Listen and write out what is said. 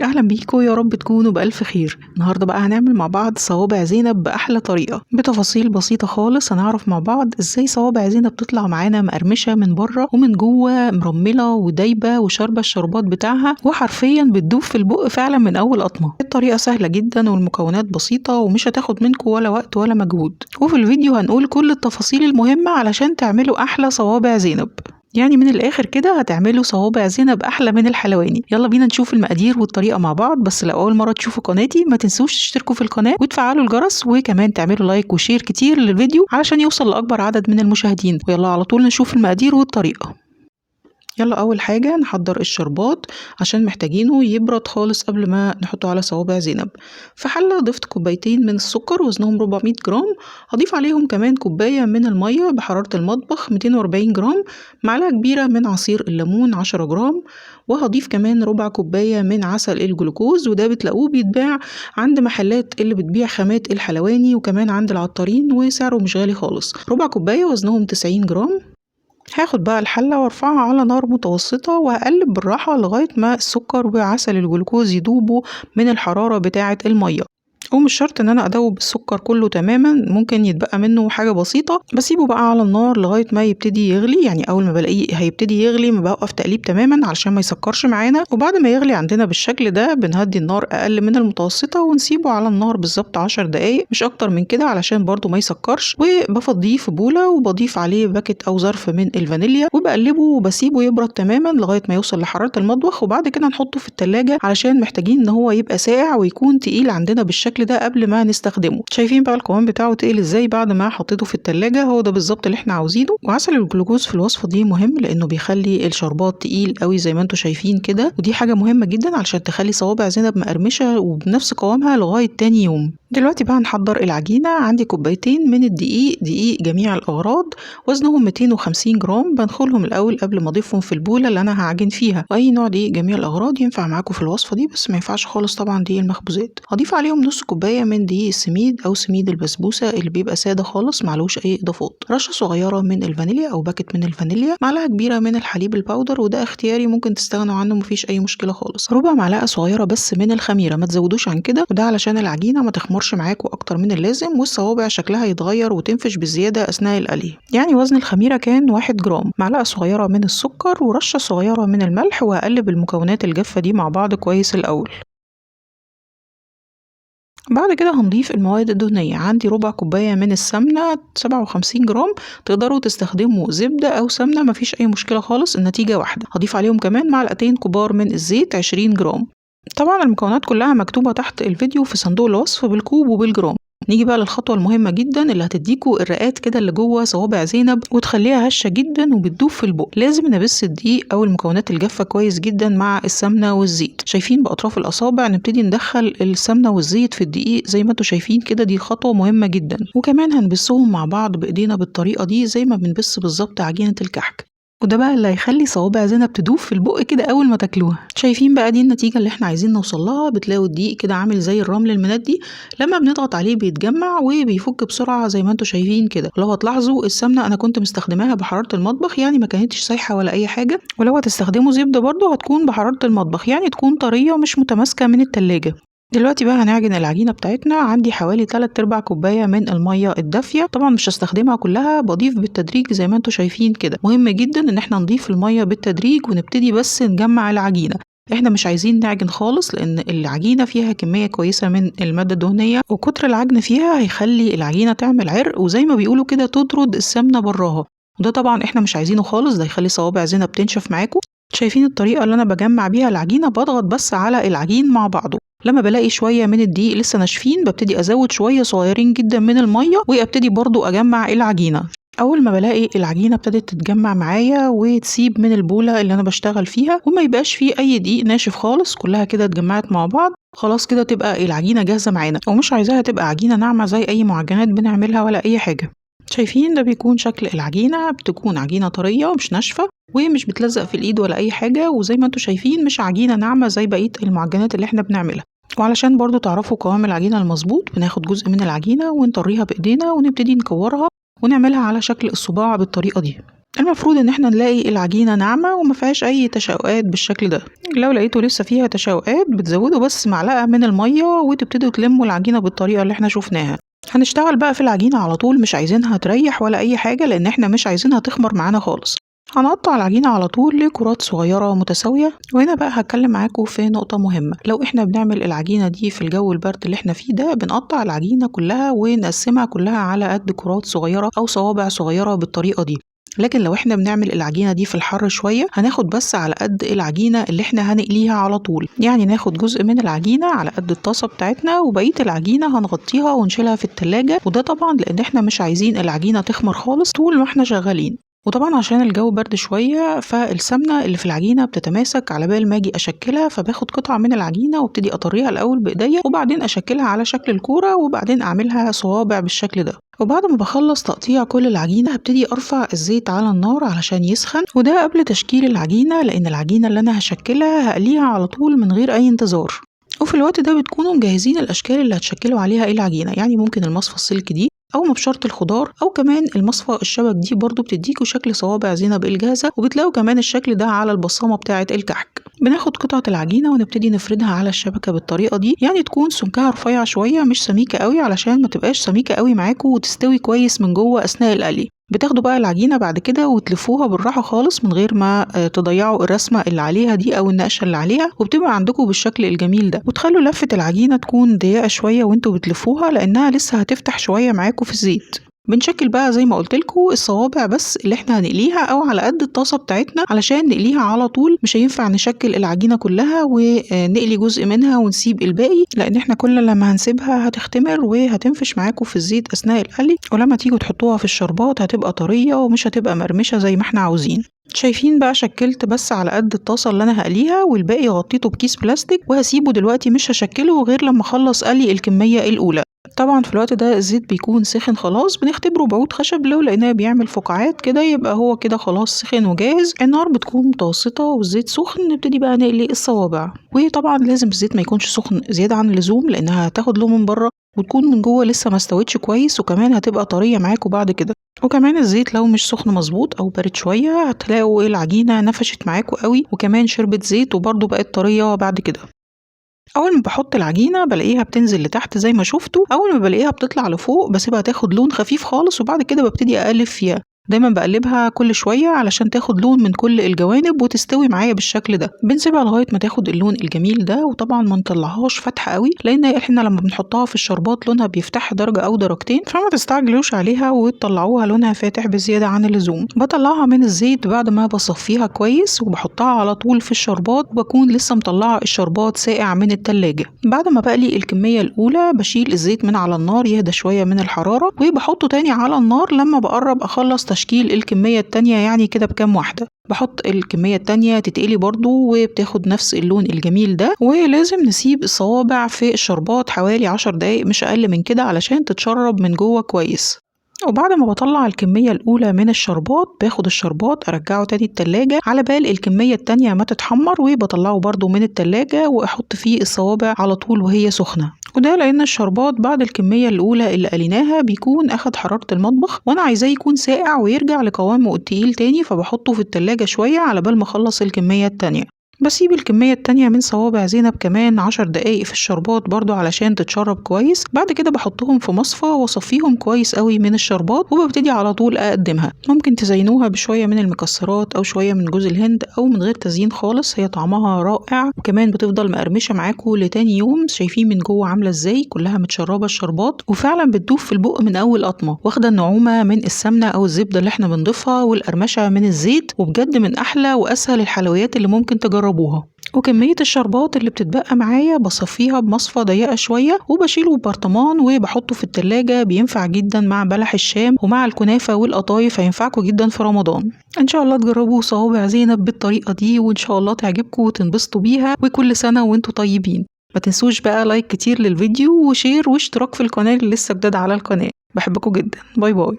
اهلا بيكم، يا رب تكونوا بالف خير. النهارده بقى هنعمل مع بعض صوابع زينب باحلى طريقه بتفاصيل بسيطه خالص. هنعرف مع بعض ازاي صوابع زينب تطلع معانا مقرمشه من بره ومن جوه مرمله ودايبه وشاربه الشربات بتاعها وحرفيا بتدوب في البق فعلا من اول قطمه. الطريقه سهله جدا والمكونات بسيطه ومش هتاخد منكم ولا وقت ولا مجهود، وفي الفيديو هنقول كل التفاصيل المهمه علشان تعملوا احلى صوابع زينب. يعني من الآخر كده هتعملوا صوابع زينب أحلى من الحلواني. يلا بينا نشوف المقادير والطريقة مع بعض. بس لو أول مرة تشوفوا قناتي ما تنسوش تشتركوا في القناة وتفعلوا الجرس، وكمان تعملوا لايك وشير كتير للفيديو علشان يوصل لأكبر عدد من المشاهدين. ويلا على طول نشوف المقادير والطريقة. يلا أول حاجة نحضر الشربات عشان محتاجينه يبرد خالص قبل ما نحطه على صوابع زينب. في حلة ضفت كوبايتين من السكر وزنهم 400 جرام، هضيف عليهم كمان كوباية من المية بحرارة المطبخ 240 جرام، معلقة كبيرة من عصير الليمون 10 جرام، وهضيف كمان ربع كوباية من عسل الجلوكوز، وده بتلاقوه بيتباع عند محلات اللي بتبيع خامات الحلواني وكمان عند العطارين وسعره مش غالي خالص. ربع كوباية وزنهم 90 جرام. هاخد بقى الحلة وارفعها على نار متوسطة وهقلب بالراحة لغاية ما السكر وعسل الجلوكوز يدوبوا من الحرارة بتاعة المية. ومش شرط ان انا ادوب السكر كله تماما، ممكن يتبقى منه حاجه بسيطه. بسيبه بقى على النار لغايه ما يبتدي يغلي، يعني اول ما بلاقيه هيبتدي يغلي ما بوقف تقليب تماما علشان ما يسكرش معانا. وبعد ما يغلي عندنا بالشكل ده بنهدي النار اقل من المتوسطه ونسيبه على النار بالظبط 10 دقايق، مش اكتر من كده علشان برضو ما يسكرش. وبفضيه في بوله وبضيف عليه باكت او ظرف من الفانيليا وبقلبه وبسيبه يبرد تماما لغايه ما يوصل لحراره المطبخ. وبعد كده نحطه في التلاجة علشان محتاجين ان هو يبقى ساقع ويكون تقيل عندنا بالشكل ده قبل ما نستخدمه. شايفين بقى القوام بتاعه تقيل ازاي بعد ما حطيته في التلاجة؟ هو ده بالظبط اللي احنا عاوزينه. وعسل الجلوكوز في الوصفة دي مهم لانه بيخلي الشربات تقيل قوي زي ما انتم شايفين كده، ودي حاجة مهمة جدا علشان تخلي صوابع زينب مقرمشة وبنفس قوامها لغاية تاني يوم. دلوقتي بقى هنحضر العجينة. عندي كوبايتين من الدقيق، دقيق جميع الأغراض وزنهم 250 جرام. بنخلهم الأول قبل ما أضيفهم في البولة اللي أنا هعجن فيها، وأي نوع دقيق جميع الأغراض ينفع معاكم في الوصفة دي، بس ما ينفعش خالص طبعا دقيق المخبوزات. هضيف عليهم نص كوباية من دقيق السميد أو سميد البسبوسة اللي بيبقى سادة خالص معلوش أي إضافات، رشة صغيرة من الفانيليا أو باكت من الفانيليا، معلقة كبيرة من الحليب الباودر وده اختياري ممكن تستغنوا عنه مفيش أي مشكلة خالص، ربع معلقة صغيرة بس من الخميرة ما تزودوش عن كده، وده علشان العجينة ما تخمرش معاكم أكتر من اللازم والصوابع شكلها يتغير وتنفش بزيادة أثناء القلي. يعني وزن الخميرة كان 1 جرام، معلقة صغيرة من السكر ورشة صغيرة من الملح، وهقلب المكونات الجافة دي مع بعض كويس الأول. بعد كده هنضيف المواد الدهنية. عندي ربع كوباية من السمنة 57 جرام، تقدروا تستخدموا زبدة أو سمنة مفيش أي مشكلة خالص، النتيجة واحدة. هضيف عليهم كمان معلقتين كبار من الزيت 20 جرام. طبعا المكونات كلها مكتوبة تحت الفيديو في صندوق الوصف بالكوب وبالجرام. نيجي بقى للخطوة المهمة جدا اللي هتديكوا الرقات كده اللي جوه صوابع زينب وتخليها هشة جدا وبتدوب في البق. لازم نبس الدقيق او المكونات الجافة كويس جدا مع السمنة والزيت. شايفين بأطراف الأصابع نبتدي ندخل السمنة والزيت في الدقيق زي ما انتوا شايفين كده، دي خطوة مهمة جدا. وكمان هنبسهم مع بعض بإيدينا بالطريقة دي زي ما بنبس بالظبط عجينة الكحك، وده بقى اللي هيخلي صوابع زينب تدوب في البق كده اول ما تاكلوها. شايفين بقى دي النتيجه اللي احنا عايزين نوصل لها. بتلاقوا الدقيق كده عامل زي الرمل المندي، لما بنضغط عليه بيتجمع وبيفك بسرعه زي ما انتم شايفين كده. ولو هتلاحظوا السمنه انا كنت مستخدماها بحراره المطبخ، يعني ما كانتش سايحه ولا اي حاجه. ولو هتستخدموا زبده برضو هتكون بحراره المطبخ، يعني تكون طريه ومش متماسكه من التلاجة. دلوقتي بقى هنعجن العجينة بتاعتنا. عندي حوالي 3/4 كوباية من المية الدافية، طبعا مش هستخدمها كلها، بضيف بالتدريج زي ما انتوا شايفين كده. مهم جدا ان احنا نضيف المية بالتدريج ونبتدي بس نجمع العجينة. احنا مش عايزين نعجن خالص لان العجينة فيها كمية كويسة من المادة الدهنية، وكتر العجن فيها هيخلي العجينة تعمل عرق وزي ما بيقولوا كده تطرد السمنة براها، وده طبعا احنا مش عايزينه خالص، ده يخلي صوابع زينب تنشف معاكم. شايفين الطريقة اللي انا بجمع بيها العجينة؟ بضغط بس على العجين مع بعضه. لما بلاقي شوية من الدقيق لسه ناشفين ببتدي ازود شوية صغيرين جدا من المية وابتدي برضو اجمع العجينة. اول ما بلاقي العجينة ابتدت تتجمع معايا وتسيب من البولة اللي انا بشتغل فيها وما يبقاش فيه اي دقيق ناشف خالص، كلها كده اتجمعت مع بعض، خلاص كده تبقى العجينة جاهزة معانا. ومش عايزاها تبقى عجينة ناعمة زي اي معجنات بنعملها ولا اي حاجة. شايفين ده بيكون شكل العجينة، بتكون عجينة طرية مش ناشفة ومش بتلزق في الايد ولا اي حاجة، وزي ما انتوا شايفين مش عجينة ناعمة زي بقية المعجنات اللي احنا بنعملها. وعلشان برضو تعرفوا قوام العجينة المظبوط بناخد جزء من العجينة ونطريها بايدينا ونبتدي نكورها ونعملها على شكل الصباع بالطريقة دي. المفروض ان احنا نلاقي العجينة ناعمة وما فيهاش اي تشققات بالشكل ده. لو لقيتوا لسه فيها تشققات بتزودوا بس معلقة من المية وتبتدوا تلموا العجينة بالطريقة اللي احنا شفناها. هنشتغل بقى في العجينة على طول، مش عايزينها تريح ولا اي حاجة لان احنا مش عايزينها تخمر معانا خالص. هنقطع العجينة على طول لكرات صغيرة متساوية. وهنا بقى هتكلم معاكم في نقطة مهمة، لو احنا بنعمل العجينة دي في الجو البرد اللي احنا فيه ده بنقطع العجينة كلها ونقسمها كلها على قد كرات صغيرة او صوابع صغيرة بالطريقة دي. لكن لو احنا بنعمل العجينة دي في الحر شوية هناخد بس على قد العجينة اللي احنا هنقليها على طول، يعني ناخد جزء من العجينة على قد الطاسة بتاعتنا وبقية العجينة هنغطيها ونشيلها في التلاجة، وده طبعا لان احنا مش عايزين العجينة تخمر خالص طول ما احنا شغالين. وطبعا عشان الجو برد شوية فالسمنة اللي في العجينة بتتماسك على بال ما اجي اشكلها، فباخد قطعة من العجينة وابتدي اطريها الاول بايديا وبعدين اشكلها على شكل الكورة وبعدين اعملها صوابع بالشكل ده. وبعد ما بخلص تقطيع كل العجينة هبتدي ارفع الزيت على النار علشان يسخن، وده قبل تشكيل العجينة لان العجينة اللي انا هشكلها هقليها على طول من غير اي انتظار. وفي الوقت ده بتكونوا مجهزين الاشكال اللي هتشكلوا عليها العجينة، يعني ممكن المصفى السلك دي او مبشرة الخضار او كمان المصفى الشبك دي برضو بتديكوا شكل صوابع زينب الجاهزة، وبتلاقوا كمان الشكل ده على البصامة بتاعة الكحك. بناخد قطعة العجينة ونبتدي نفردها على الشبكة بالطريقة دي، يعني تكون سمكها رفيع شوية مش سميكة قوي علشان ما تبقاش سميكة قوي معاكوا وتستوي كويس من جوه اثناء القلي. بتاخدوا بقى العجينة بعد كده وتلفوها بالراحة خالص من غير ما تضيعوا الرسمة اللي عليها دي او النقشة اللي عليها، وبتبقى عندكم بالشكل الجميل ده. وتخلوا لفة العجينة تكون ضيقة شوية وانتوا بتلفوها لانها لسه هتفتح شوية معاكم في الزيت. بنشكل بقى زي ما قلت لكم الصوابع بس اللي احنا هنقليها او على قد الطاسه بتاعتنا علشان نقليها على طول، مش هينفع نشكل العجينه كلها ونقلي جزء منها ونسيب الباقي، لان احنا كل لما هنسيبها هتختمر وهتنفش معاكم في الزيت اثناء القلي، ولما تيجوا تحطوها في الشربات هتبقى طريه ومش هتبقى مرمشه زي ما احنا عاوزين. شايفين بقى شكلت بس على قد الطاسه اللي انا هقليها والباقي غطيته بكيس بلاستيك وهسيبه دلوقتي، مش هشكله غير لما اخلص قلي الكميه الاولى. طبعا في الوقت ده الزيت بيكون سخن خلاص، بنختبره بعود خشب، لو لقيناه بيعمل فقاعات كده يبقى هو كده خلاص سخن وجاهز. النار بتكون متوسطه والزيت سخن، نبتدي بقى نقلي الصوابع. وطبعا لازم الزيت ما يكونش سخن زياده عن اللزوم لانها هتاخد لون من بره وتكون من جوه لسه ما استوتش كويس، وكمان هتبقى طريه معاكم بعد كده. وكمان الزيت لو مش سخن مظبوط او بارد شويه هتلاقوا العجينه نفشت معاكم قوي وكمان شربت زيت وبرده بقت طريه بعد كده. اول ما بحط العجينه بلاقيها بتنزل لتحت زي ما شفتوا، اول ما بلاقيها بتطلع لفوق بسيبها تاخد لون خفيف خالص وبعد كده ببتدي اقلب فيها. دايما بقلبها كل شويه علشان تاخد لون من كل الجوانب وتستوي معايا بالشكل ده. بنسيبها لغايه ما تاخد اللون الجميل ده، وطبعا ما نطلعهاش فاتحه قوي لان احنا لما بنحطها في الشربات لونها بيفتح درجه او درجتين، فما تستعجلوش عليها وتطلعوها لونها فاتح بزياده عن اللزوم. بطلعها من الزيت بعد ما بصفيها كويس وبحطها على طول في الشربات، بكون لسه مطلعه الشربات ساقع من التلاجة. بعد ما بقلي الكميه الاولى بشيل الزيت من على النار يهدى شويه من الحراره وبحطه تاني على النار لما بقرب اخلص تشكيل الكمية التانية، يعني كده بكام واحدة. بحط الكمية التانية تتقلي برضو وبتاخد نفس اللون الجميل ده، ولازم نسيب الصوابع في الشربات حوالي 10 دقايق مش أقل من كده علشان تتشرب من جوه كويس. وبعد ما بطلع الكمية الأولى من الشربات باخد الشربات أرجعه تاني التلاجة على بال الكمية التانية ما تتحمر، وبطلعه برضو من التلاجة وأحط فيه الصوابع على طول وهي سخنة. وده لأن الشربات بعد الكمية الأولى اللي قليناها بيكون أخد حرارة المطبخ وأنا عايزاه يكون ساقع ويرجع لقوامه التقيل تاني، فبحطه في التلاجة شوية على بال ما أخلص الكمية التانية. بسيب الكمية التانية من صوابع زينب كمان 10 دقايق في الشربات برضو علشان تتشرب كويس. بعد كده بحطهم في مصفى واصفيهم كويس قوي من الشربات وببتدي على طول اقدمها. ممكن تزينوها بشوية من المكسرات او شوية من جوز الهند او من غير تزيين خالص، هي طعمها رائع وكمان بتفضل مقرمشة معاكم لتاني يوم. شايفين من جوه عاملة ازاي كلها متشربة الشربات وفعلا بتدوب في البق من اول قطمة، واخدة النعومة من السمنة او الزبدة اللي احنا بنضيفها والقرمشة من الزيت، وبجد من احلى واسهل الحلويات اللي ممكن تجربوها. وكمية الشربات اللي بتتبقى معايا بصفيها بمصفى ضيقة شوية وبشيله ببرطمان وبحطه في التلاجة، بينفع جدا مع بلح الشام ومع الكنافة والقطايف، هينفعكم جدا في رمضان. ان شاء الله تجربوا صوابع زينب بالطريقة دي وان شاء الله تعجبكم وتنبسطوا بيها، وكل سنة وانتوا طيبين. ما تنسوش بقى لايك كتير للفيديو وشير واشتراك في القناة اللي لسه جداد على القناة. بحبكم جدا، باي باي.